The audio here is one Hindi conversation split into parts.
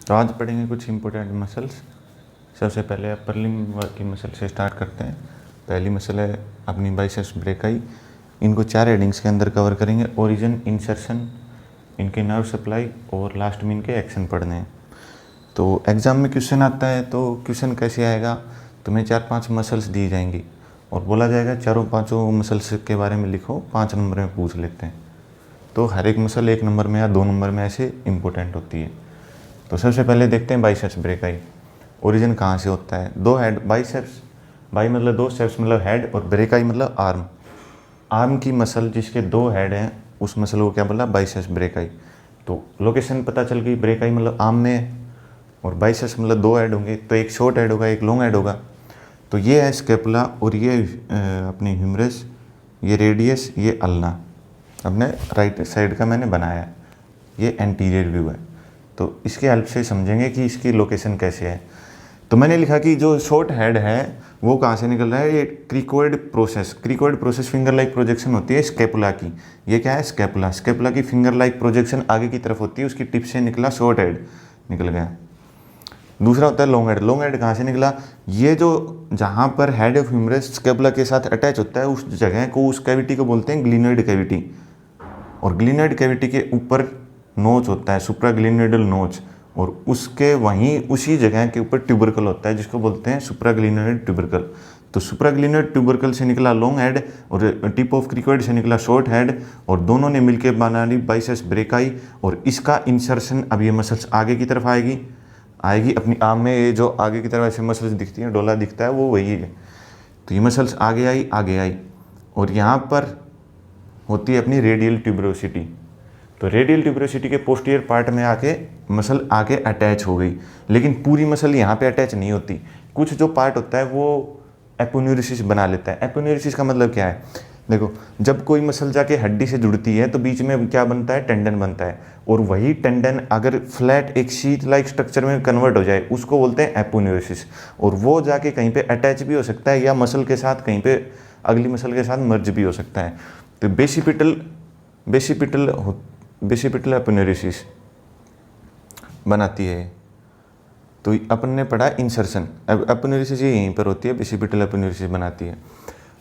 तो आज पढ़ेंगे कुछ इंपॉर्टेंट मसल्स। सबसे पहले अपर लिम्ब की मसल से स्टार्ट करते हैं। पहली मसल है अपनी बाइसेप्स ब्रेकाई। इनको 4 हेडिंग्स के अंदर कवर करेंगे। ओरिजिन, इंसर्शन, इनके नर्व सप्लाई और लास्ट में इनके एक्शन पढ़ने हैं। तो एग्ज़ाम में क्वेश्चन आता है तो क्वेश्चन कैसे आएगा, तुम्हें 4-5 मसल्स दी जाएंगी और बोला जाएगा चारों पाँचों मसल्स के बारे में लिखो, 5 नंबर में पूछ लेते हैं। तो हर एक मसल 1 नंबर में या 2 नंबर में ऐसे इंपॉर्टेंट होती है। तो सबसे पहले देखते हैं बाइसेप्स ब्रेकाई। ओरिजिन कहाँ से होता है? 2 हेड, बाइसेप्स, बाई मतलब 2, सेप्स मतलब हेड और ब्रेकाई मतलब आर्म। आर्म की मसल जिसके 2 हेड हैं उस मसल को क्या बोला? Biceps brachii. तो लोकेशन पता चल गई, ब्रेकाई मतलब आर्म में है और बाइसेप्स मतलब 2 हेड होंगे, तो एक शॉर्ट हेड होगा, एक लॉन्ग हेड होगा। तो ये है स्केपुला और ये अपनी ह्यूमरस, ये रेडियस, ये अल्ना। अपने राइट साइड का मैंने बनाया है, ये एंटीरियर व्यू है। तो इसके हेल्प से समझेंगे कि इसकी लोकेशन कैसे है। तो मैंने लिखा कि जो शॉर्ट हेड है वो कहाँ से निकल रहा है? ये coracoid process. Cricoid process finger like projection होती है स्केपुला की। ये क्या है? स्केपुला। स्केपुला की फिंगर लाइक प्रोजेक्शन आगे की तरफ होती है, उसकी टिप से निकला शॉर्ट हेड निकल गया। दूसरा होता है लॉन्ग हेड। लॉन्ग हेड कहाँ से निकला? ये जो जहाँ पर हेड ऑफ ह्यूमरस स्केपुला के साथ अटैच होता है उस जगह को, उस कैविटी को बोलते हैं ग्लिनोइड कैविटी। और ग्लिनोइड कैविटी के ऊपर नोच होता है, सुप्राग्लिनोइडल नोच, और उसके वहीं उसी जगह के ऊपर ट्यूबरकल होता है जिसको बोलते हैं सुप्राग्लिनोइड ट्यूबरकल। तो सुप्राग्लिनोइड ट्यूबरकल से निकला लॉन्ग हेड और टिप ऑफ क्रिकोइड से निकला शॉर्ट हेड, और दोनों ने मिलकर बना ली बाइसेप्स ब्रेकाई। और इसका इंसर्शन, अब ये मसल्स आगे की तरफ आएगी अपनी आर्म में। ये जो आगे की तरफ ऐसे मसल्स दिखती हैं, डोला दिखता है, वो वही है। तो ये मसल्स आगे आई और यहाँ पर होती है अपनी रेडियल ट्यूबरोसिटी। तो रेडियल ट्यूबरोसिटी के पोस्टीरियर पार्ट में आके मसल आके अटैच हो गई, लेकिन पूरी मसल यहाँ पे अटैच नहीं होती। कुछ जो पार्ट होता है वो एपोन्यूरिसिस बना लेता है। एपोन्यूरिसिस का मतलब क्या है? देखो, जब कोई मसल जाके हड्डी से जुड़ती है तो बीच में क्या बनता है? टेंडन बनता है। और वही टेंडन अगर फ्लैट एक शीट लाइक स्ट्रक्चर में कन्वर्ट हो जाए उसको बोलते हैं एपोन्यूरिसिस। और वो जाके कहीं पे अटैच भी हो सकता है या मसल के साथ कहीं पे अगली मसल के साथ मर्ज भी हो सकता है। तो बेसिपिटल एपोन्यूरिसिस बनाती है। तो अपन ने पढ़ा इंसर्शन। एपोन्यूरिसिस ये यहीं पर होती है, बेसिपिटल एपोन्यूरिसिस बनाती है।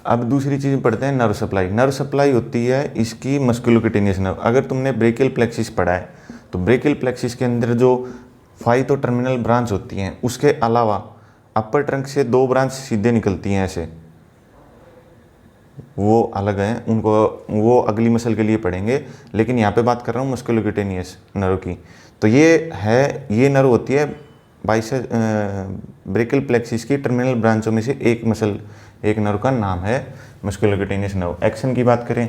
अब दूसरी चीज़ पढ़ते हैं नर्व सप्लाई। नर्व सप्लाई होती है इसकी मस्कुलोक्यूटेनियस नर्व। अगर तुमने ब्रेकियल प्लेक्सिस पढ़ा है तो ब्रेकियल प्लेक्सिस के अंदर जो फाइटो टर्मिनल ब्रांच होती हैं उसके अलावा अपर ट्रंक से 2 ब्रांच सीधे निकलती हैं ऐसे, वो अलग हैं, उनको वो अगली मसल के लिए पढ़ेंगे, लेकिन यहाँ पे बात कर रहा हूँ मस्कुलोक्यूटेनियस नर्व की। तो ये नर्व होती है बाइसेप ब्रेकियल प्लेक्सिस की टर्मिनल ब्रांचों में से एक नर्व का नाम है मस्कुलोक्यूटेनियस नर्व। एक्शन की बात करें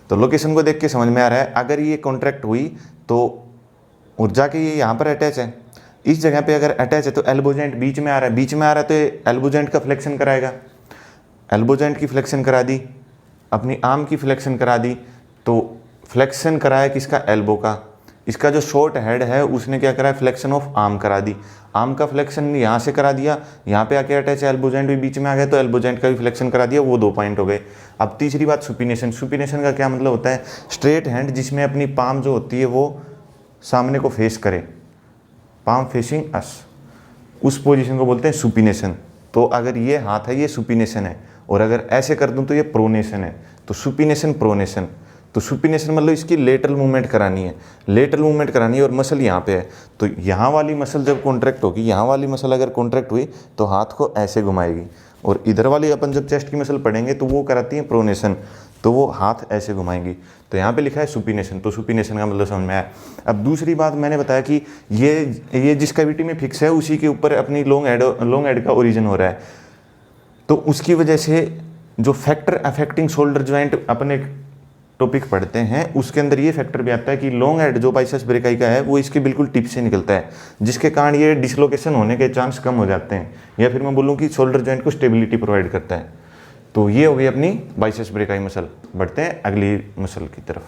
तो लोकेशन को देख के समझ में आ रहा है, अगर ये कॉन्ट्रैक्ट हुई तो ऊर्जा के ये यहाँ पर अटैच है, इस जगह पे अगर अटैच है तो एल्बो जॉइंट बीच में आ रहा है तो ये एल्बो जॉइंट का फ्लेक्शन कराएगा। एल्बो जॉइंट की फ्लेक्शन करा दी, अपनी आर्म की फ्लेक्शन करा दी, तो फ्लेक्शन कराया किसका? एल्बो का। इसका जो शॉर्ट हेड है उसने क्या करा? फ्लेक्शन ऑफ आर्म करा दी। आर्म का फ्लेक्शन यहाँ से करा दिया, यहाँ पे आके अटैच है, एल्बो जॉइंट भी बीच में आ गया तो एल्बो जॉइंट का भी फ्लेक्शन करा दिया, वो 2 पॉइंट हो गए। अब तीसरी बात सुपिनेशन। सुपिनेशन का क्या मतलब होता है? स्ट्रेट हैंड जिसमें अपनी पाम जो होती है वो सामने को फेस करे, पाम फेसिंग अस, उस पोजिशन को बोलते हैं सुपिनेशन। तो अगर ये हाथ है ये सुपिनेशन है, और अगर ऐसे कर दूं तो ये प्रोनेशन है। तो सुपिनेशन, प्रोनेशन। तो सुपिनेशन मतलब इसकी लेटरल मूवमेंट करानी है और मसल यहाँ पे है। तो यहाँ वाली मसल जब कॉन्ट्रैक्ट होगी, यहाँ वाली मसल अगर कॉन्ट्रैक्ट हुई तो हाथ को ऐसे घुमाएगी, और इधर वाली अपन जब चेस्ट की मसल पढ़ेंगे तो वो कराती है प्रोनेशन, तो वो हाथ ऐसे घुमाएंगी। तो यहाँ पे लिखा है सुपिनेशन, तो सुपिनेशन का मतलब समझ में आया। अब दूसरी बात मैंने बताया कि ये जिस कैविटी में फिक्स है उसी के ऊपर अपनी लॉन्ग हेड का ओरिजिन हो रहा है। तो उसकी वजह से जो फैक्टर अफेक्टिंग शोल्डर ज्वाइंट अपने टॉपिक पढ़ते हैं उसके अंदर ये फैक्टर भी आता है कि लॉन्ग हेड जो बाइसेप्स ब्रेकाई का है वो इसके बिल्कुल टिप से निकलता है, जिसके कारण ये डिसलोकेशन होने के चांस कम हो जाते हैं, या फिर मैं बोलूँ कि शोल्डर ज्वाइंट को स्टेबिलिटी प्रोवाइड करता है। तो ये हो गई अपनी बाइसेप्स ब्रेकाई मसल। बढ़ते हैं अगली मसल की तरफ।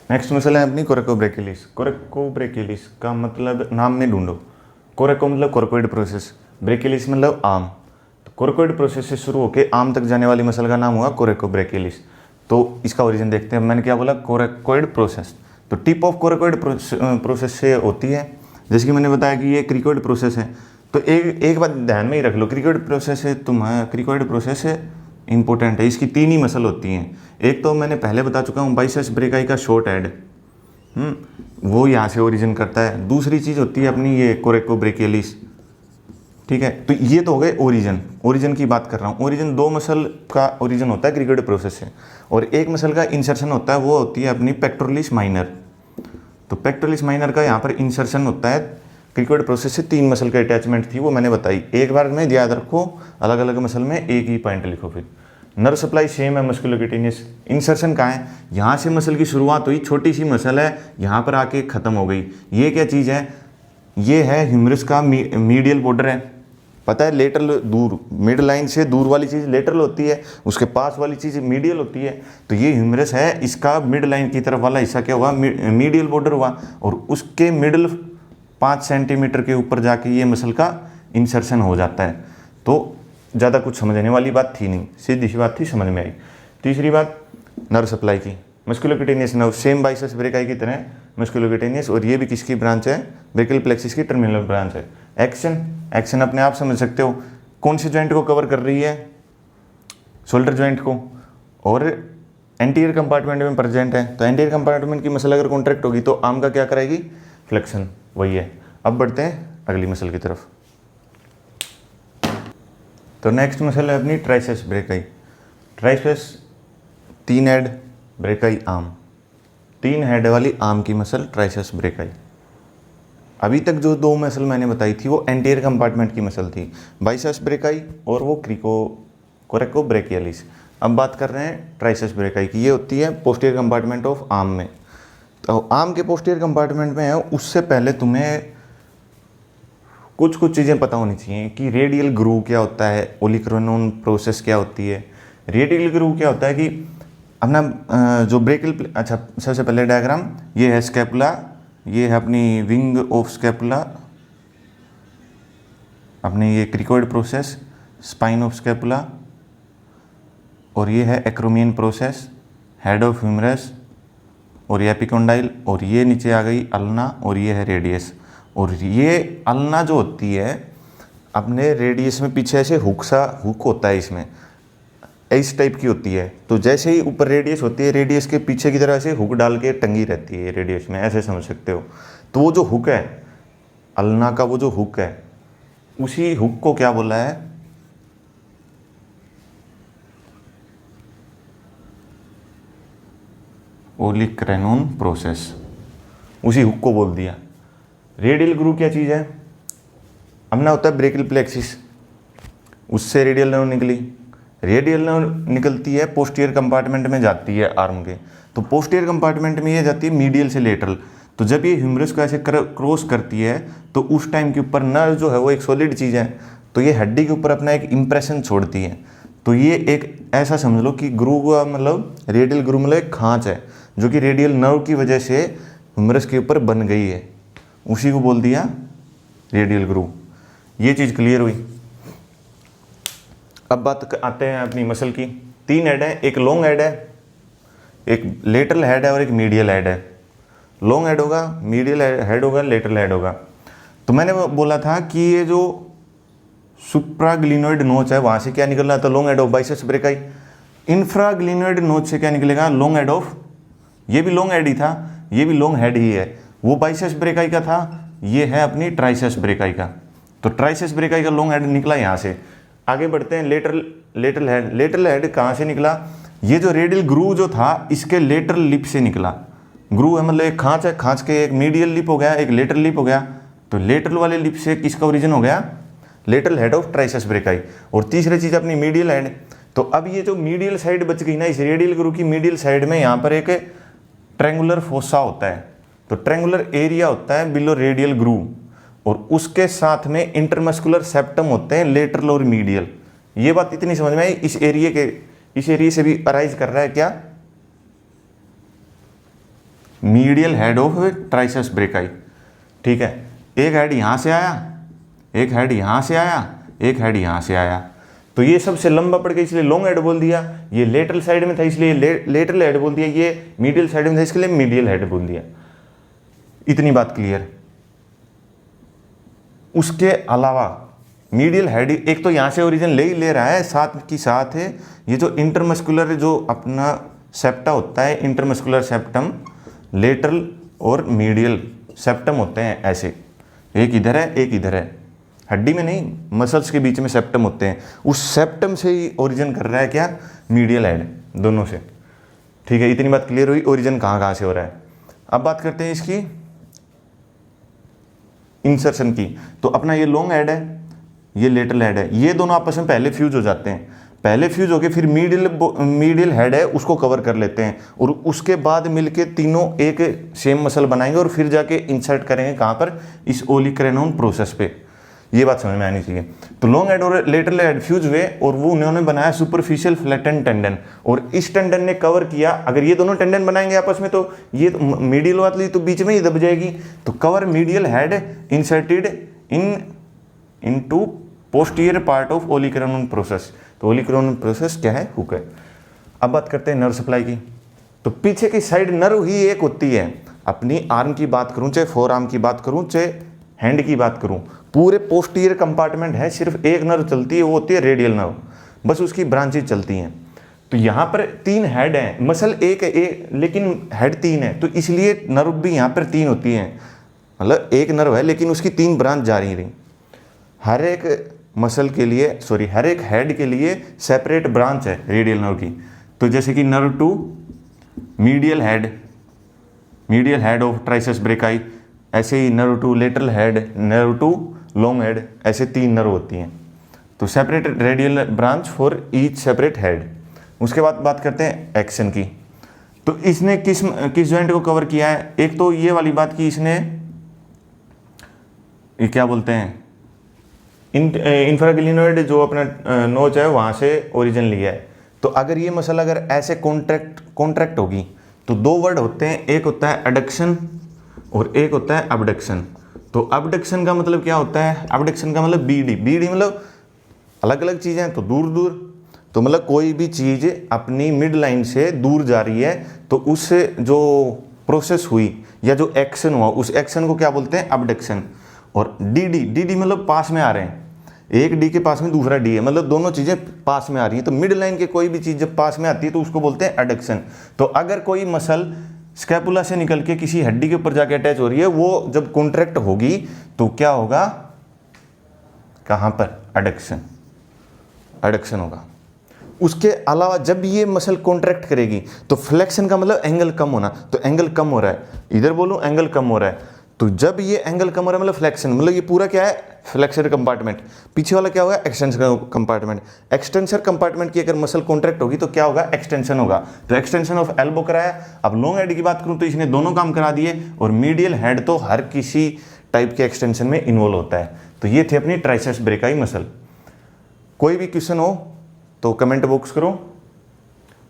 नेक्स्ट मसल है अपनी कोरेकोब्रेकियलिस। कोरेकोब्रेकियलिस का मतलब नाम में ढूंढो। कोरेको मतलब कोरकोइड प्रोसेस, ब्रेकियलिस मतलब आर्म। तो कोरकोइड प्रोसेस से शुरू होकर आर्म तक जाने वाली मसल का नाम हुआ कोरेकोब्रेकियलिस। तो इसका ओरिजिन देखते हैं। मैंने क्या बोला? Coracoid process. तो टिप ऑफ कोरेकोइड प्रोसेस से होती है, जैसे कि मैंने बताया कि ये क्रिकोइड प्रोसेस है। तो एक बात ध्यान में ही रख लो, क्रिकोइड प्रोसेस है क्रिकोइड प्रोसेस है इंपॉर्टेंट है। इसकी 3 ही मसल होती हैं। एक तो मैंने पहले बता चुका हूँ बाइसेप्स ब्रेकाई का शॉर्ट हेड, वो यहाँ से ओरिजिन करता है। दूसरी चीज़ होती है अपनी ये कोरेकोब्रेकियलिस, ठीक है। तो ये तो हो गए ओरिजिन की बात कर रहा हूँ। ओरिजिन 2 मसल का ओरिजिन होता है क्रिकोइड प्रोसेस से, और एक मसल का इंसर्शन होता है, वो होती है अपनी पेक्टोरलिस माइनर। तो पेक्टोरलिस माइनर का यहाँ पर इंसर्शन होता है क्रिकोइड प्रोसेस से। 3 मसल का अटैचमेंट थी, वो मैंने बताई। एक बार में याद रखो, अलग अलग मसल में एक ही पॉइंट लिखो। फिर नर्व सप्लाई सेम है मस्कुलोक्यूटेनियस। इंसर्शन कहाँ है? यहाँ से मसल की शुरुआत हुई, छोटी सी मसल है, यहाँ पर आके ख़त्म हो गई। ये क्या चीज़ है? ये है ह्यूमरस का मीडियल बॉर्डर है। पता है लेटरल दूर, मिड लाइन से दूर वाली चीज़ लेटरल होती है, उसके पास वाली चीज़ मीडियल होती है। तो ये ह्यूमरस है, इसका मिड लाइन की तरफ वाला हिस्सा क्या हुआ? मीडियल बॉर्डर हुआ, और उसके मिडल 5 सेंटीमीटर के ऊपर जाके ये मसल का इंसर्शन हो जाता है। तो ज़्यादा कुछ समझने वाली बात थी नहीं, सीधी सी बात थी, समझ में आई। तीसरी बात नर्व सप्लाई की, musculocutaneous nerve same biceps brachii की तरह मस्कुलोक्यूटेनियस, और ये भी किसकी ब्रांच है? ब्रेकियल प्लेक्सिस की टर्मिनल ब्रांच है। एक्शन अपने आप समझ सकते हो, कौन से जॉइंट को कवर कर रही है? शोल्डर जॉइंट को, और एंटीरियर कंपार्टमेंट में प्रेजेंट है। तो एंटीरियर कंपार्टमेंट की मसल अगर कॉन्ट्रैक्ट होगी तो आर्म का क्या कराएगी? फ्लेक्शन, वही है। अब बढ़ते हैं अगली मसल की तरफ। तो नेक्स्ट मसल है अपनी triceps brachii. Triceps 3 head brachii arm, 3 head वाली आर्म की मसल ट्राइसेप्स ब्रेकाई। अभी तक जो 2 मसल मैंने बताई थी वो एंटीरियर कंपार्टमेंट की मसल थी, बाइसेप्स ब्रेकाई और वो कोरेकोब्रेकियलिस। अब बात कर रहे हैं ट्राइसेप्स ब्रेकाई की। ये होती है पोस्टीरियर कंपार्टमेंट ऑफ आर्म में। तो आर्म के पोस्टीरियर कंपार्टमेंट में है, उससे पहले तुम्हें कुछ चीज़ें पता होनी चाहिए कि रेडियल ग्रूव क्या होता है, ओलिक्रोनोन प्रोसेस क्या होती है। रेडियल ग्रूव क्या होता है कि अपना जो ब्रेकियल, अच्छा सबसे पहले डायग्राम, ये है स्कैपुला, ये है अपनी विंग ऑफ स्कैपुला, अपनी ये coracoid process, spine of scapula, और ये है acromion process, head of humerus, और ये एपिकोंडाइल, और ये नीचे आ गई अल्ना, और ये है रेडियस। और ये अल्ना जो होती है अपने रेडियस में पीछे ऐसे हुक होता है, इसमें इस टाइप की होती है। तो जैसे ही ऊपर रेडियस होती है, रेडियस के पीछे की तरह से हुक डाल के टंगी रहती है रेडियस में, ऐसे समझ सकते हो। तो वो जो हुक है अल्ना का, वो जो हुक है, उसी हुक को क्या बोला है? ओलिक्रेनोन प्रोसेस, उसी हुक को बोल दिया। रेडियल ग्रूव क्या चीज़ है? अपना होता है ब्रेकियल प्लेक्सिस, उससे रेडियल नर्व निकली, रेडियल नर्व निकलती है पोस्टीरियर कंपार्टमेंट में जाती है आर्म के। तो पोस्टीरियर कंपार्टमेंट में ये जाती है मीडियल से लेटरल। तो जब ये ह्यूमरस को ऐसे क्रॉस करती है तो उस टाइम के ऊपर नर्व जो है वो एक सॉलिड चीज़ है, तो ये हड्डी के ऊपर अपना एक इम्प्रेशन छोड़ती है। तो ये एक ऐसा समझ लो कि ग्रूव मतलब रेडियल ग्रूव मतलब एक खांच है जो कि रेडियल नर्व की वजह से ह्यूमरस के ऊपर बन गई है, उसी को बोल दिया रेडियल ग्रूव। ये चीज़ क्लियर हुई। अब बात आते हैं अपनी मसल की। 3 हेड है, एक लॉन्ग हेड है, एक लेटरल हेड है और एक मीडियल हेड है। लॉन्ग हेड होगा, मीडियल हेड होगा, लेटरल हेड होगा। तो मैंने बोला था कि ये जो सुप्राग्लिनोइड नोच है वहाँ से क्या निकल रहा था? Long head of biceps brachii. Infraglenoid notch से क्या निकलेगा? लॉन्ग हेड ऑफ, ये भी लॉन्ग हेड ही था, ये भी लॉन्ग हेड ही है। वो बाइसेप्स ब्रेकाई का था, ये है अपनी ट्राइसेप्स ब्रेकाई का। तो ट्राइसेप्स ब्रेकाई का लॉन्ग हेड निकला यहाँ से। आगे बढ़ते हैं लेटरल हेड। लेटरल हेड कहाँ से निकला? ये जो रेडियल ग्रूव जो था इसके लेटरल लिप से निकला। ग्रूव है मतलब एक खांच है, खांच के एक मीडियल लिप हो गया, एक लेटरल लिप हो गया। तो लेटरल वाले लिप से किसका ओरिजिन हो गया? Lateral head of triceps brachii. और तीसरी चीज़ अपनी मीडियल हेड। तो अब ये जो मीडियल साइड बच गई ना, इस रेडियल ग्रूव की मीडियल साइड में यहाँ पर एक ट्रेंगुलर फोसा होता है। तो ट्रेंगुलर एरिया होता है बिलो रेडियल ग्रूव, और उसके साथ में इंटरमस्कुलर सेप्टम होते हैं लेटरल और मीडियल। ये बात इतनी समझ में आई। इस एरिया से भी अराइज कर रहा है क्या? Medial head of triceps brachii. ठीक है, एक हेड यहाँ से आया, एक हेड यहाँ से आया, एक हेड यहाँ से आया। तो ये सबसे लंबा पड़ गया इसलिए लॉन्ग हेड बोल दिया, ये लेटरल साइड में था इसलिए लेटरल हेड बोल दिया, ये मीडियल साइड में था इसके लिए मीडियल हेड बोल दिया। इतनी बात क्लियर। उसके अलावा मीडियल हेड एक तो यहाँ से ओरिजिन ले ही ले रहा है, साथ की साथ है ये जो इंटरमस्कुलर जो अपना सेप्टा होता है, इंटरमस्कुलर सेप्टम, लेटरल और मीडियल सेप्टम होते हैं ऐसे, एक इधर है एक इधर है, हड्डी में नहीं मसल्स के बीच में सेप्टम होते हैं, उस सेप्टम से ही ओरिजिन कर रहा है क्या, मीडियल हेड, दोनों से। ठीक है, इतनी बात क्लियर हुई ओरिजिन कहाँ कहाँ से हो रहा है। अब बात करते हैं इसकी इंसर्शन की। तो अपना ये लॉन्ग हेड है, ये लेटरल हेड है, ये दोनों आपस में पहले फ्यूज हो जाते हैं, पहले फ्यूज होके फिर मीडियल हेड है उसको कवर कर लेते हैं और उसके बाद मिलके तीनों एक सेम मसल बनाएंगे और फिर जाके इंसर्ट करेंगे कहाँ पर, इस ओलिक्रेनोन प्रोसेस पे। ये बात समझ में आनी चाहिए। तो लॉन्ग हेड और लेटरल हेड फ्यूज हुए और वो उन्होंने बनाया सुपरफिशियल फ्लैटेंड टेंडन, और इस टेंडन ने कवर किया। अगर ये दोनों टेंडन बनाएंगे आपस में तो ये मीडियल वाली तो बीच में ही दब जाएगी। तो cover medial head inserted into posterior part of olecranon process. तो ओलिक्रेनोन प्रोसेस क्या है, हुक है। अब बात करते हैं नर्व सप्लाई की। तो पीछे की साइड नर्व ही एक होती है, अपनी आर्म की बात करूं, चाहे फोर आर्म की बात करूं, चाहे हैंड की बात करूं, पूरे पोस्टीरियर कंपार्टमेंट है, सिर्फ एक नर्व चलती है, वो होती है रेडियल नर्व, बस उसकी ब्रांचेज चलती हैं। तो यहाँ पर 3 हेड हैं, मसल एक है लेकिन हेड 3 है, तो इसलिए नर्व भी यहाँ पर 3 होती हैं, मतलब एक नर्व है लेकिन उसकी 3 ब्रांच जा रही। हर एक मसल के लिए, सॉरी, हर एक हेड के लिए सेपरेट ब्रांच है रेडियल नर्व की। तो जैसे कि nerve to medial head of triceps brachii, ऐसे ही nerve to lateral head, nerve to long head, ऐसे 3 नर्व होती हैं। तो separate radial branch for each separate head. उसके बाद बात करते हैं एक्शन की। तो इसने किस जॉइंट को कवर किया है, एक तो ये वाली बात की इसने, ये क्या बोलते हैं, इंफ्राग्लिनोइड जो अपना नोच है वहाँ से ओरिजिन लिया है। तो अगर ये मसल अगर ऐसे कॉन्ट्रैक्ट होगी तो 2 वर्ड होते हैं, एक होता है एडक्शन और एक होता है अबडक्शन। तो अबडक्शन का मतलब क्या होता है, अबडक्शन का मतलब बीडी मतलब अलग अलग चीज़ें हैं तो दूर दूर, तो मतलब कोई भी चीज़ अपनी मिड लाइन से दूर जा रही है तो उससे जो प्रोसेस हुई या जो एक्शन हुआ उस एक्शन को क्या बोलते हैं, अबडक्शन। और डी मतलब पास में आ रहे हैं, एक डी के पास में दूसरा डी है, मतलब दोनों चीज़ें पास में आ रही हैं। तो मिड लाइन के कोई भी चीज़ जब पास में आती है तो उसको बोलते हैं एडक्शन। तो अगर कोई मसल स्कैपुला से निकल के किसी हड्डी के ऊपर जाके अटैच हो रही है, वो जब कॉन्ट्रैक्ट होगी तो क्या होगा, कहाँ पर, एडक्शन होगा। उसके अलावा जब ये मसल कॉन्ट्रैक्ट करेगी तो फ्लेक्शन का मतलब एंगल कम होना, तो एंगल कम हो रहा है, इधर बोलूँ एंगल कम हो रहा है। तो जब ये एंगल कम हो रहा है मतलब फ्लेक्शन, मतलब ये पूरा क्या है, फ्लेक्सर कंपार्टमेंट। पीछे वाला क्या होगा, एक्सटेंसर कंपार्टमेंट। एक्सटेंसर कंपार्टमेंट की अगर मसल कॉन्ट्रैक्ट होगी तो क्या होगा, एक्सटेंशन होगा। तो एक्सटेंशन ऑफ एल्बो कराया। अब लॉन्ग हेड की बात करूं तो इसने दोनों काम करा दिए, और मीडियल हेड तो हर किसी टाइप के एक्सटेंशन में इन्वॉल्व होता है। तो ये थे अपनी ट्राइसेप्स ब्रेकाई मसल। कोई भी क्वेश्चन हो तो कमेंट बॉक्स करो,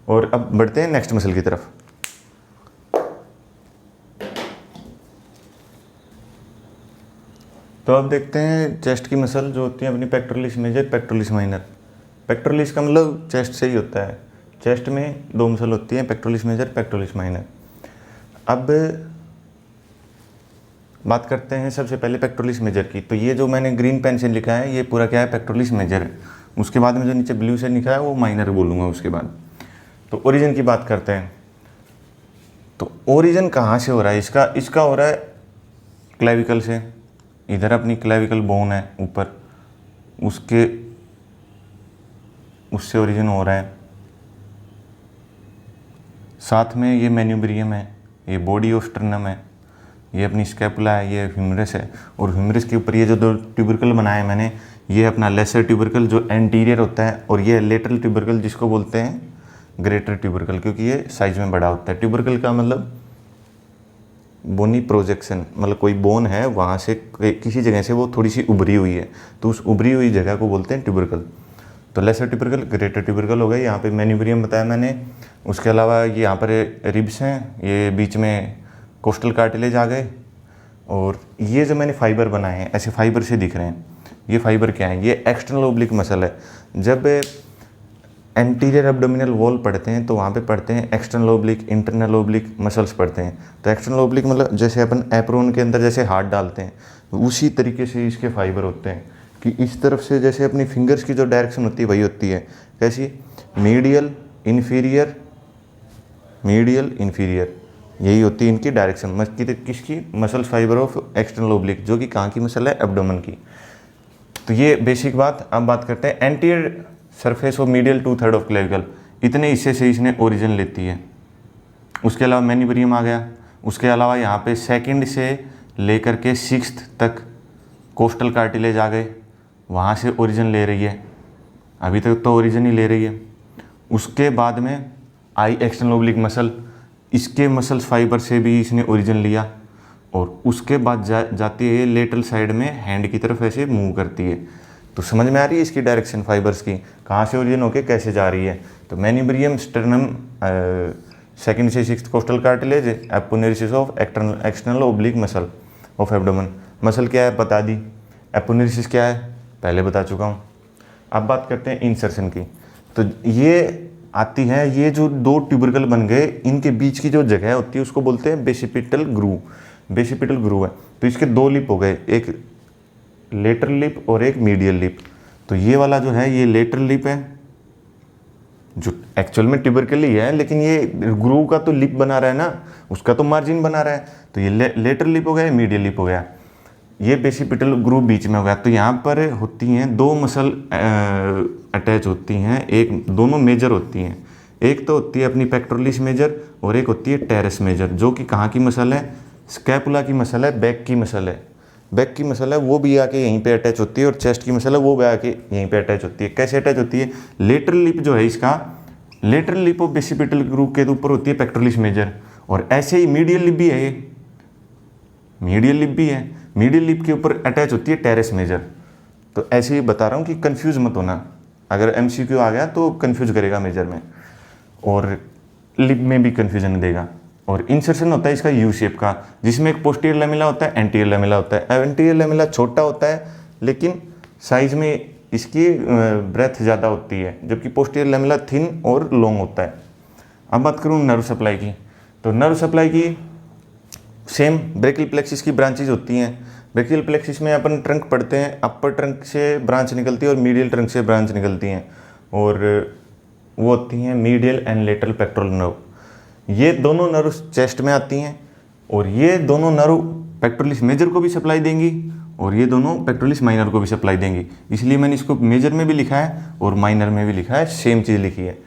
और अब बढ़ते हैं नेक्स्ट मसल की तरफ। तो अब देखते हैं चेस्ट की मसल जो होती है अपनी, pectoralis major, pectoralis minor. Pectoralis का मतलब चेस्ट से ही होता है, चेस्ट में 2 मसल होती हैं, पेक्टोरलिस मेजर, पेक्टोरलिस माइनर। अब बात करते हैं सबसे पहले पेक्टोरलिस मेजर की। तो ये जो मैंने ग्रीन पेन से लिखा है ये पूरा क्या है, पेक्टोरलिस मेजर है। उसके बाद में जो नीचे ब्लू से लिखा है वो माइनर बोलूँगा उसके बाद। तो ओरिजिन की बात करते हैं। तो ओरिजिन कहाँ से हो रहा है इसका हो रहा है क्लेविकल से। इधर अपनी क्लेविकल बोन है ऊपर, उससे ओरिजिन हो रहा है। साथ में ये मेन्यूब्रियम है, ये बॉडी ऑफ स्टर्नम है, ये अपनी स्कैपुला है, ये ह्यूमरस है। और ह्यूमरस के ऊपर ये जो 2 ट्यूबरकल बनाए मैंने, ये अपना लेसर ट्यूबरकल जो एंटीरियर होता है, और ये लेटरल ट्यूबरकल जिसको बोलते हैं ग्रेटर ट्यूबरकल, क्योंकि ये साइज में बड़ा होता है। ट्यूबरकल का मतलब बोनी प्रोजेक्शन, मतलब कोई बोन है वहाँ से किसी जगह से वो थोड़ी सी उभरी हुई है, तो उस उभरी हुई जगह को बोलते हैं ट्यूबरकल। तो लेसर ट्यूबरकल, ग्रेटर ट्यूबरकल हो गए। यहाँ पे मेन्यूब्रियम बताया मैंने। उसके अलावा ये यहाँ पर रिब्स हैं, ये बीच में कोस्टल कार्टिलेज आ गए, और ये जो मैंने फाइबर बनाए हैं ऐसे फाइबर से दिख रहे हैं, ये फाइबर क्या है, ये एक्सटर्नल ओब्लिक मसल है। जब एंटीरियर एब्डोमिनल वॉल पढ़ते हैं तो वहाँ पे पढ़ते हैं external oblique, internal oblique muscles पढ़ते हैं। तो एक्सटर्नल ओब्लिक मतलब जैसे अपन एप्रोन के अंदर जैसे हाथ डालते हैं, उसी तरीके से इसके फाइबर होते हैं कि इस तरफ से जैसे अपनी फिंगर्स की जो डायरेक्शन होती है वही होती है। कैसी? मीडियल इन्फीरियर, मीडियल इन्फीरियर, यही होती है इनकी डायरेक्शन। किसकी? Muscles fibre of external oblique, जो कि कहाँ की मसल है? एब्डोमेन की। तो ये बेसिक बात। अब बात करते हैं anterior surface of medial 2/3 of clavicle, इतने हिस्से से इसने ओरिजिन लेती है। उसके अलावा मैन्यूबरियम आ गया। उसके अलावा यहाँ पे सेकंड से लेकर के 6th तक कोस्टल कार्टिलेज आ गए, वहाँ से ओरिजिन ले रही है, अभी तक तो ओरिजिन ही ले रही है। उसके बाद में आई एक्सटर्नल ओब्लिक मसल, इसके मसल्स फाइबर से भी इसने ओरिजिन लिया, और उसके बाद जाती है लेटरल साइड में हैंड की तरफ ऐसे मूव करती है। तो समझ में आ रही है इसकी डायरेक्शन फाइबर्स की, कहाँ से ओरिजिन होके कैसे जा रही है। तो मैन्यूबरियम, स्टर्नम, सेकंड से 6th costal cartilage, aponeurosis of external oblique muscle of abdomen. Muscle क्या है बता दी, एपोनेरिसिस क्या है पहले बता चुका हूँ। अब बात करते हैं इंसर्शन की। तो ये आती है, ये जो दो ट्यूबरकल बन गए, इनके बीच की जो जगह होती है उसको बोलते हैं बेसिपिटल ग्रूव। बेसिपिटल ग्रूव है। तो इसके दो लिप हो गए, एक लेटरल लिप और एक मीडियल लिप। तो ये वाला जो है ये लेटरल लिप है, जो एक्चुअल में ट्यूबरकल ही है, लेकिन ये ग्रूव का तो लिप बना रहा है ना, उसका तो मार्जिन बना रहा है। तो ये लेटरल लिप हो गया, मीडियल लिप हो गया, ये बेसिपिटल ग्रूव बीच में हो गया। तो यहाँ पर होती हैं दो मसल अटैच होती हैं, एक दोनों मेजर होती हैं। एक तो होती है अपनी पेक्टोरलिस मेजर और एक होती है टेरेस मेजर, जो कि कहाँ की मसल है? स्कैपुला की मसल है, बैक की मसल है। बैक की मसल है वो भी आके यहीं पे अटैच होती है, और चेस्ट की मसल है वो भी आके यहीं पे अटैच होती है। कैसे अटैच होती है? लेटरल लिप जो है इसका, lateral lip of basipetal groove के ऊपर होती है पेक्टोरलिस मेजर, और ऐसे ही मीडियल लिप भी है, ये मीडियल लिप भी है, मीडियल लिप के ऊपर अटैच होती है टेरेस मेजर। तो ऐसे ही बता रहा हूँ कि कंफ्यूज मत होना, अगर MCQ आ गया तो कंफ्यूज करेगा मेजर में, और लिप में भी कंफ्यूजन देगा। और इंसर्शन होता है इसका यू शेप का, जिसमें एक पोस्टीरियर लेमिला होता है, एंटीरियर लेमिला होता है। एंटीरियर लेमिला छोटा होता है लेकिन साइज में इसकी ब्रेथ ज़्यादा होती है, जबकि पोस्टीरियर लेमिला थिन और लॉन्ग होता है। अब बात करूँ नर्व सप्लाई की। तो नर्व सप्लाई की सेम ब्रेकियल प्लेक्सिस की ब्रांचेज होती हैं। ब्रेकियल प्लेक्सिस में अपन ट्रंक पढ़ते हैं, अपर ट्रंक से ब्रांच निकलती है और मीडियल ट्रंक से ब्रांच निकलती हैं, और वो होती हैं medial and lateral pectoral nerve. ये दोनों नर्व चेस्ट में आती हैं, और ये दोनों नर्व पेक्टोरलिस मेजर को भी सप्लाई देंगी, और ये दोनों पेक्टोरलिस माइनर को भी सप्लाई देंगी। इसलिए मैंने इसको मेजर में भी लिखा है और माइनर में भी लिखा है, सेम चीज़ लिखी है,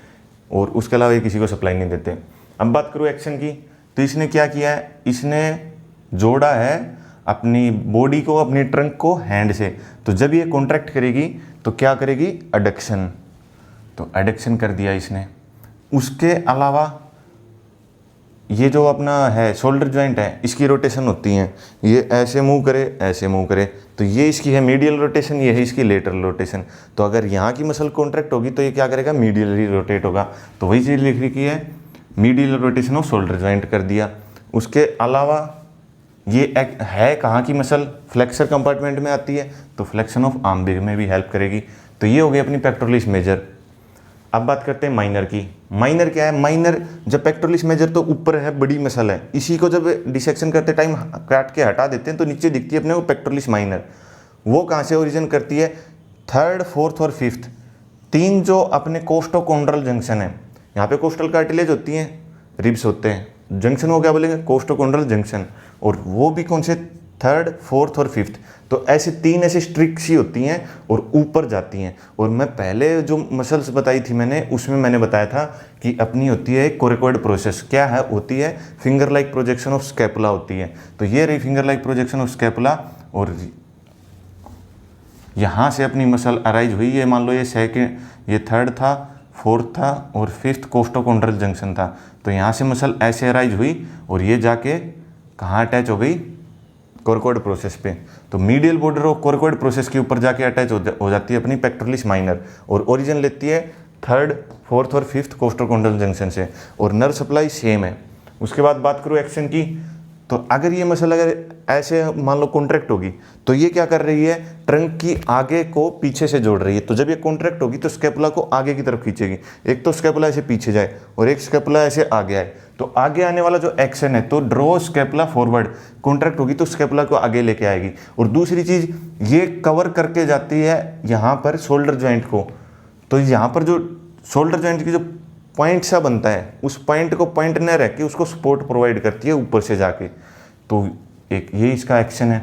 और उसके अलावा ये किसी को सप्लाई नहीं देते। अब बात करूँ एक्शन की। तो इसने क्या किया है? इसने जोड़ा है अपनी बॉडी को, अपनी ट्रंक को हैंड से। तो जब ये कॉन्ट्रैक्ट करेगी तो क्या करेगी? एडक्शन। तो एडक्शन कर दिया इसने। उसके अलावा ये जो अपना है शोल्डर जॉइंट है, इसकी रोटेशन होती है, ये ऐसे मूव करे, ऐसे मूव करे। तो ये इसकी है मीडियल रोटेशन, ये है इसकी लेटरल रोटेशन। तो अगर यहाँ की मसल कॉन्ट्रैक्ट होगी तो ये क्या करेगा? मीडियली रोटेट होगा। तो वही चीज़ लिख रखी है, medial rotation off shoulder joint कर दिया। उसके अलावा ये है कहाँ की मसल? फ्लेक्सर कंपार्टमेंट में आती है, तो फ्लेक्शन ऑफ आर्म में भी हेल्प करेगी। तो ये हो गई अपनी पेक्टोरलिस मेजर। अब बात करते हैं माइनर की। माइनर क्या है? माइनर, जब पेक्टोरलिस मेजर तो ऊपर है, बड़ी मसल है, इसी को जब डिसेक्शन करते टाइम काट के हटा देते हैं तो नीचे दिखती है अपने को पेक्टोरलिस माइनर। वो कहाँ से ओरिजिन करती है? 3rd, 4th और 5th, तीन जो अपने कोस्टोकोंड्रल जंक्शन है, यहाँ पे कोस्टल कार्टिलेज होती हैं, रिब्स होते हैं, जंक्शन को क्या बोलेंगे? कोस्टोकोंड्रल जंक्शन। और वो भी कौन से? 3rd, 4th और 5th। तो ऐसे तीन ऐसे स्ट्रिक्स सी होती हैं और ऊपर जाती हैं। और मैं पहले जो मसल्स बताई थी मैंने, उसमें मैंने बताया था कि अपनी होती है कोरिकोइड प्रोसेस। क्या है? होती है finger like projection of scapula होती है। तो ये रही finger like projection of scapula, और यहाँ से अपनी मसल अराइज हुई। ये मान लो ये 3rd था, 4th था और 5th कोस्टोकोंड्रल जंक्शन था। तो यहाँ से मसल ऐसे अराइज हुई और ये जाके कहाँ अटैच हो गई? कोरिकोइड प्रोसेस पे। तो मीडियल बॉर्डर ऑफ कोरिकोइड प्रोसेस के ऊपर जाके अटैच हो जाती है अपनी पेक्टोरलिस माइनर, और ओरिजिन लेती है 3rd, 4th और 5th कोस्टोकोंड्रल जंक्शन से। और नर्व सप्लाई सेम है। उसके बाद बात करूँ एक्शन की। तो अगर ये मसल अगर ऐसे मान लो कॉन्ट्रैक्ट होगी तो ये क्या कर रही है, ट्रंक की आगे को पीछे से जोड़ रही है। तो जब ये कॉन्ट्रैक्ट होगी तो स्कैपुला को आगे की तरफ खींचेगी। एक तो स्कैपुला ऐसे पीछे जाए और एक स्कैपुला ऐसे आगे आए, तो आगे आने वाला जो एक्शन है तो ड्रॉ स्कैपुला फॉरवर्ड, कॉन्ट्रैक्ट होगी तो स्कैपुला को आगे लेके आएगी। और दूसरी चीज़ ये कवर करके जाती है यहाँ पर शोल्डर जॉइंट को। तो यहाँ पर जो शोल्डर जॉइंट की जो पॉइंट सा बनता है उस पॉइंट को पॉइंट न रख के उसको सपोर्ट प्रोवाइड करती है ऊपर से जाके। तो एक ये इसका एक्शन है।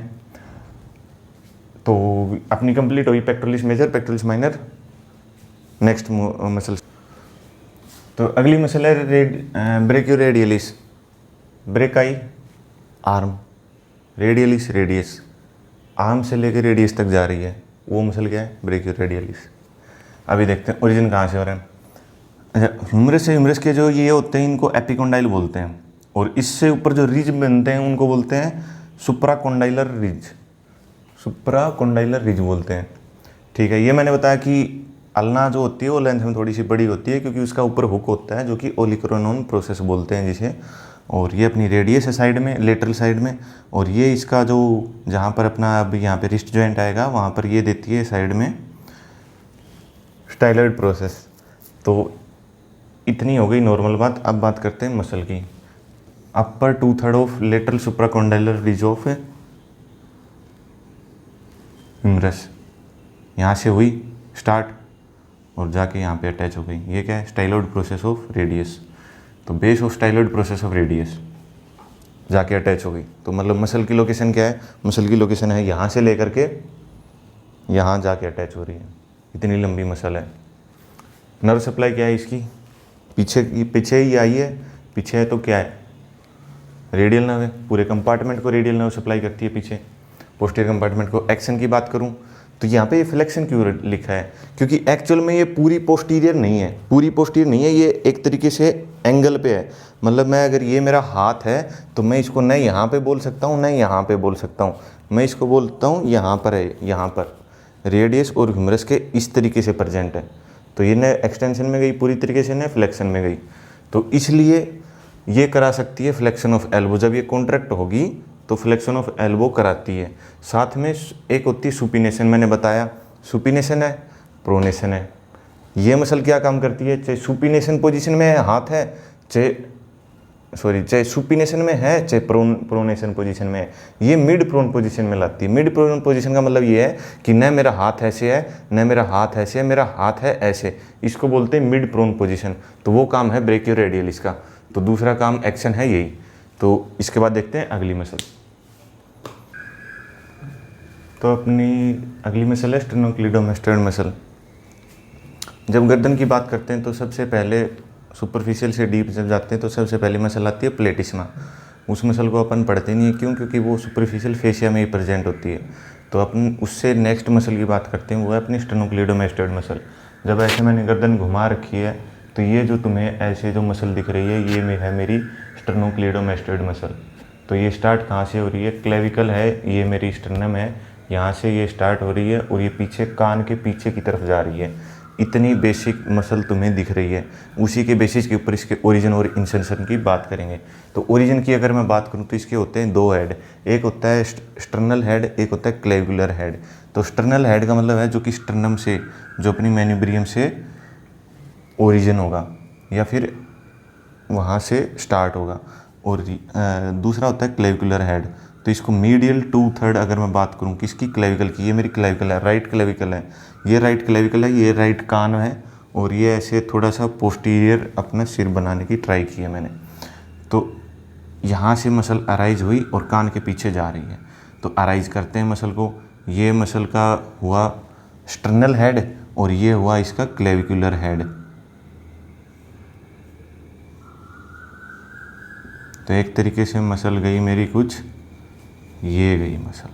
तो अपनी कंप्लीट हुई pectoralis major, pectoralis minor. Next muscle, तो अगली मसल है brachioradialis. Brachii arm, radialis radius, arm से लेकर रेडियस तक जा रही है, वो मसल क्या है, ब्रेकियोरेडियलिस। अभी देखते हैं ओरिजिन कहाँ से हो रहा है। अच्छा, ह्यूमरस से ह्यूमरस के जो ये होते हैं इनको एपिकोंडाइल बोलते हैं, और इससे ऊपर जो रिज बनते हैं उनको बोलते हैं सुप्राकोंडाइलर रिज, सुप्राकोंडाइलर रिज बोलते हैं। ठीक है, ये मैंने बताया कि अल्ना जो होती है वो लेंथ में थोड़ी सी बड़ी होती है क्योंकि उसका ऊपर हुक होता है जो कि ओलिक्रोनोन प्रोसेस बोलते हैं जिसे। और ये अपनी रेडियस है साइड में, लेटरल साइड में, और ये इसका जो जहाँ पर अपना अब यहाँ पे रिस्ट जॉइंट आएगा वहाँ पर ये देती है साइड में स्टाइलॉइड प्रोसेस। तो इतनी हो गई नॉर्मल बात। अब बात करते हैं मसल की। Upper 2/3 of lateral supracondylar ridge of humerus, यहाँ से हुई स्टार्ट और जाके यहाँ पे अटैच हो गई। ये क्या है, स्टाइलॉइड प्रोसेस ऑफ रेडियस। तो base of styloid process of radius जाके अटैच हो गई। तो मतलब मसल की लोकेशन क्या है, मसल की लोकेशन है यहाँ से लेकर के यहाँ जाके अटैच हो रही है। इतनी लंबी मसल है। नर्व सप्लाई क्या है इसकी, पीछे ही आई है, पीछे है तो क्या है, रेडियल नर्व है। पूरे कंपार्टमेंट को रेडियल नर्व सप्लाई करती है पीछे। पोस्टीरियर कंपार्टमेंट को। एक्शन की बात करूं तो यहाँ पे ये फ्लेक्शन क्यों लिखा है, क्योंकि एक्चुअल में ये पूरी पोस्टीरियर नहीं है, पूरी पोस्टीरियर नहीं है, ये एक तरीके से एंगल पे है। मतलब मैं अगर ये मेरा हाथ है तो मैं इसको न यहाँ पे बोल सकता हूँ न यहाँ पे बोल सकता हूँ, मैं इसको बोलता हूँ यहाँ पर है, यहाँ पर रेडियस और ह्यूमरस के इस तरीके से प्रेजेंट है। तो ये न एक्सटेंशन में गई पूरी तरीके से, न फ्लेक्शन में गई। तो इसलिए ये करा सकती है फ्लेक्शन ऑफ एल्बो। जब ये कॉन्ट्रैक्ट होगी तो फ्लेक्शन ऑफ एल्बो कराती है। साथ में एक होती है सुपिनेशन, मैंने बताया सुपिनेशन है, प्रोनेशन है। ये मसल क्या काम करती है, चाहे सुपिनेशन पोजीशन में हाथ है, चाहे सुपिनेशन में है, चाहे प्रोनेशन पोजीशन में है, ये मिड प्रोन पोजीशन में लाती है। मिड प्रोन पोजीशन का मतलब ये है कि न मेरा हाथ ऐसे है, न मेरा हाथ ऐसे है, मेरा हाथ है ऐसे, इसको बोलते हैं मिड प्रोन पोजीशन। तो वो काम है ब्रेकियोरेडियलिस का। तो दूसरा काम एक्शन है यही। तो इसके बाद देखते हैं अगली मसल। तो अपनी अगली मसल है स्टेर्नोक्लीडोमास्टोइड मसल। जब गर्दन की बात करते हैं तो सबसे पहले सुपरफिशियल से डीप जब जाते हैं तो सबसे पहली मसल आती है प्लेटिस्मा। उस मसल को अपन पढ़ते नहीं है, क्यों, क्योंकि वो सुपरफिशियल फेशिया में ही प्रेजेंट होती है। तो अपन उससे नेक्स्ट मसल की बात करते हैं, वो है अपनी स्टेर्नोक्लीडोमास्टोइड मसल। जब ऐसे मैंने गर्दन घुमा रखी है तो ये जो तुम्हें ऐसे जो मसल दिख रही है ये है मेरी स्टेर्नोक्लीडोमास्टोइड मसल। तो ये स्टार्ट कहाँ से हो रही है, क्लेविकल है, ये मेरी स्टर्नम है, यहाँ से ये स्टार्ट हो रही है और ये पीछे कान के पीछे की तरफ जा रही है। इतनी बेसिक मसल तुम्हें दिख रही है। उसी के बेसिस के ऊपर इसके ओरिजिन और इंसर्शन की बात करेंगे। तो ओरिजिन की अगर मैं बात करूँ तो इसके होते हैं दो हेड, एक होता है स्टर्नल हेड, एक होता है क्लेविकुलर हेड। तो स्टर्नल हेड का मतलब है जो कि स्टर्नम से, जो अपनी मैन्यूब्रियम से ओरिजिन होगा या फिर वहाँ से स्टार्ट होगा। और दूसरा होता है क्लेविकुलर हेड। तो इसको मीडियल 2/3 अगर मैं बात करूँ किसकी, क्लेविकल की, ये मेरी क्लेविकल है, राइट क्लेविकल है, ये राइट क्लेविकल है, ये राइट कान है, और ये ऐसे थोड़ा सा पोस्टीरियर अपना सिर बनाने की ट्राई की है मैंने। तो यहाँ से मसल अराइज हुई और कान के पीछे जा रही है। तो अराइज करते हैं मसल को, ये मसल का हुआ स्टर्नल हेड और ये हुआ इसका क्लेविकुलर हेड। तो एक तरीके से मसल गई मेरी कुछ, ये गई मसल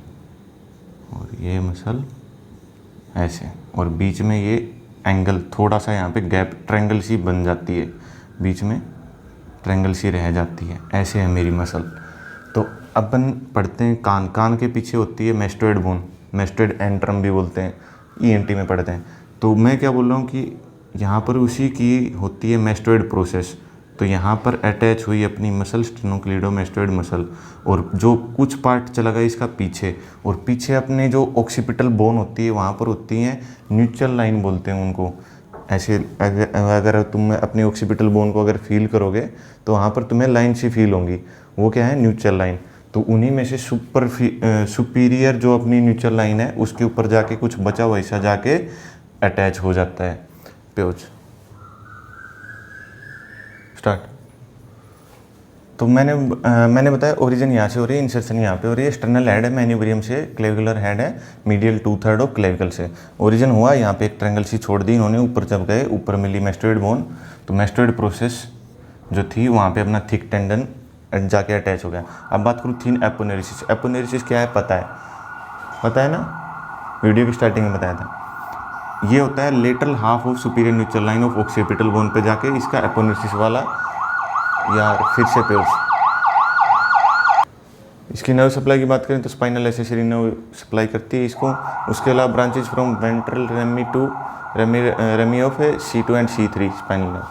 और ये मसल ऐसे, और बीच में ये एंगल थोड़ा सा यहाँ पे गैप ट्रायंगल सी बन जाती है, बीच में ट्रायंगल सी रह जाती है, ऐसे है मेरी मसल। तो अपन पढ़ते हैं कान, कान के पीछे होती है मैस्टोइड बोन, मैस्टोइड एंट्रम भी बोलते हैं, ईएनटी में पढ़ते हैं। तो मैं क्या बोल रहा हूँ कि यहाँ पर उसी की होती है मैस्टोइड प्रोसेस, तो यहाँ पर अटैच हुई अपनी मसल स्टेनोक्लीडोमास्टोइड मसल, और जो कुछ पार्ट चला गया इसका पीछे, और पीछे अपने जो ऑक्सीपिटल बोन होती है वहाँ पर होती हैं न्यूट्रल लाइन बोलते हैं उनको। ऐसे अगर तुम अपनी ऑक्सीपिटल बोन को अगर फील करोगे तो वहाँ पर तुम्हें लाइन सी फील होंगी, वो क्या है, न्यूट्रल लाइन। तो उन्हीं में से सुपीरियर जो अपनी न्यूट्रल लाइन है उसके ऊपर जाके कुछ बचा हुआ हिस्सा जाके अटैच हो जाता है। प्योज स्टार्ट। तो मैंने बताया ओरिजिन यहाँ से हो रही है, इंसर्शन यहाँ पे हो रही है। एक्सटर्नल हेड है मैन्यूब्रियम से, क्लेविकुलर हेड है मीडियल 2/3 ऑफ क्लेविकल से। ओरिजिन हुआ यहाँ पे एक ट्रायंगल सी छोड़ दी इन्होंने, ऊपर जब गए ऊपर मिली मैस्टोइड बोन, तो मैस्टोइड प्रोसेस जो थी वहाँ पे अपना थिक टेंडन जाके अटैच हो गया। अब बात करूँ थिन एपोनेरिसिस। एपोनेरिसिस क्या है पता है ना, वीडियो की स्टार्टिंग में बताया था। ये होता है lateral half of superior neutral line of occipital bone पे जाके इसका एपोनेरिसिस वाला, यार फिर से पेज। इसकी नर्व सप्लाई की बात करें तो स्पाइनल एसेसरी नर्व सप्लाई करती है इसको। उसके अलावा branches from ventral rami to rami of C2 and C3 spinal nerve.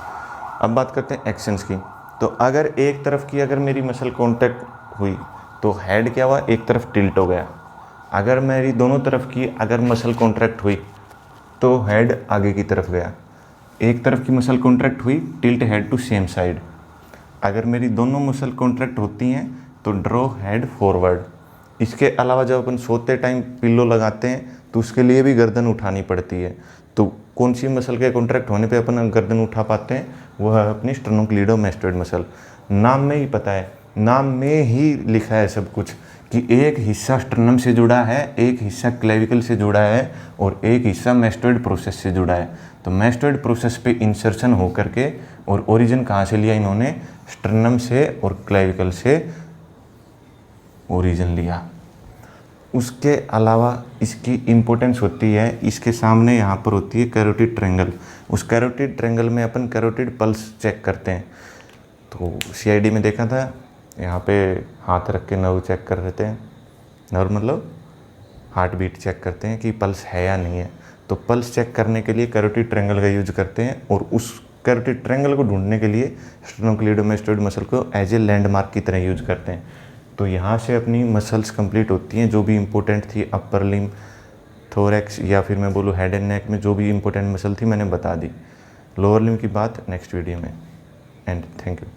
अब बात करते हैं एक्शंस की। तो अगर एक तरफ की अगर मेरी मसल कॉन्टैक्ट हुई तो हेड क्या हुआ, एक तरफ टिल्ट हो गया। अगर मेरी दोनों तरफ की अगर मसल कॉन्ट्रैक्ट हुई तो हेड आगे की तरफ गया। एक तरफ की मसल कॉन्ट्रैक्ट हुई, tilt head to same side. अगर मेरी दोनों मसल कॉन्ट्रैक्ट होती हैं तो ड्रॉ हेड फॉरवर्ड। इसके अलावा जब अपन सोते टाइम पिल्लो लगाते हैं तो उसके लिए भी गर्दन उठानी पड़ती है। तो कौन सी मसल के कॉन्ट्रैक्ट होने पे अपन गर्दन उठा पाते हैं, वह है अपनी स्टेनोक्लीडोमास्टोइड मसल। नाम में ही पता है, नाम में ही लिखा है सब कुछ कि एक हिस्सा स्टर्नम से जुड़ा है, एक हिस्सा क्लेविकल से जुड़ा है और एक हिस्सा मैस्टोइड प्रोसेस से जुड़ा है। तो मैस्टोइड प्रोसेस पे इंसर्शन हो करके, और ओरिजिन कहाँ से लिया इन्होंने, स्टर्नम से और क्लेविकल से ओरिजिन लिया। उसके अलावा इसकी इम्पोर्टेंस होती है, इसके सामने यहाँ पर होती है कैरोटिड ट्रायंगल। उस कैरोटिड ट्रायंगल में अपन कैरोटिड पल्स चेक करते हैं। तो CID में देखा था, यहाँ पे हाथ रख के नर्व चेक कर रहे थे, नर्व मतलब हार्ट बीट चेक करते हैं कि पल्स है या नहीं है। तो पल्स चेक करने के लिए कैरोटिड ट्रायंगल का यूज करते हैं, और उस कैरोटिड ट्रायंगल को ढूंढने के लिए स्टेनोक्लीडोमास्टोइड मसल को एज ए लैंडमार्क की तरह यूज करते हैं। तो यहाँ से अपनी मसल्स कंप्लीट होती हैं जो भी इम्पोर्टेंट थी। अपर लिम्ब, थोरैक्स, या फिर मैं बोलूँ हेड एंड नेक में जो भी इम्पोर्टेंट मसल थी मैंने बता दी। लोअर लिम्ब की बात नेक्स्ट वीडियो में। And thank you.